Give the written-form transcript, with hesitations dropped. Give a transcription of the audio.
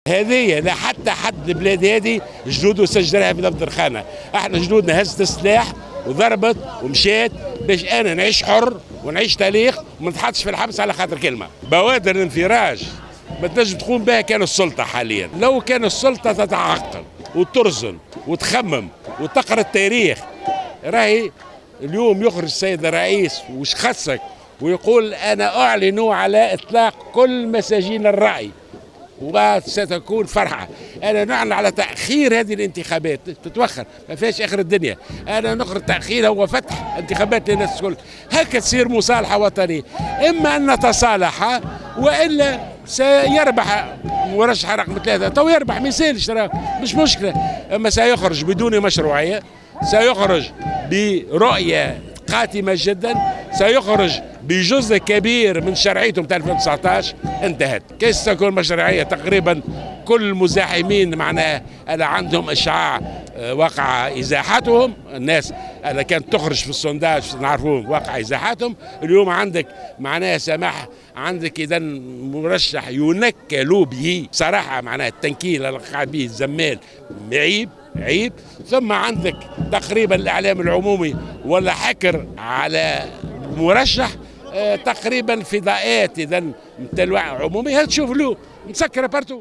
هذه لا حتى حد البلاد هذه جنوده سجلها في دفتر خانه، احنا جنودنا هزت السلاح وضربت ومشيت باش انا نعيش حر ونعيش تاريخ وما نتحطش في الحبس على خاطر كلمه. بوادر الانفراج ما تنجم تقوم بها كان السلطه حاليا، لو كان السلطه تتعقل وترزن وتخمم وتقرا التاريخ. راهي اليوم يخرج السيد الرئيس وش خصك ويقول انا اعلن على اطلاق كل مساجين الرأي وستكون فرحة. أنا نعلن على تأخير هذه الانتخابات تتوخر، ما فيهاش آخر الدنيا. أنا نخر تأخيرها وفتح انتخابات للناس الكل. هكا تصير مصالحة وطنية، إما أن نتصالح وإلا سيربح مرشح رقم 3. تو يربح ما يسالش مش مشكلة، أما سيخرج بدون مشروعية، سيخرج برؤية قاتمة جدا، سيخرج بجزء كبير من شرعيته بتاع 2019 انتهت. كيف ستكون مشروعية؟ تقريبا كل المزاحمين معناها اللي عندهم اشعاع وقع ازاحتهم، الناس اللي كانت تخرج في السونداج نعرفوهم وقع ازاحتهم. اليوم عندك معناها سماح، عندك اذا مرشح ينكل به صراحه، معناها التنكيل اللي قاعد به الزمال عيب. ثم عندك تقريبا الاعلام العمومي ولا حكر على مرشح تقريبا فضاءات اذا متلوع عمومي، هتشوف له مسكره بارتو.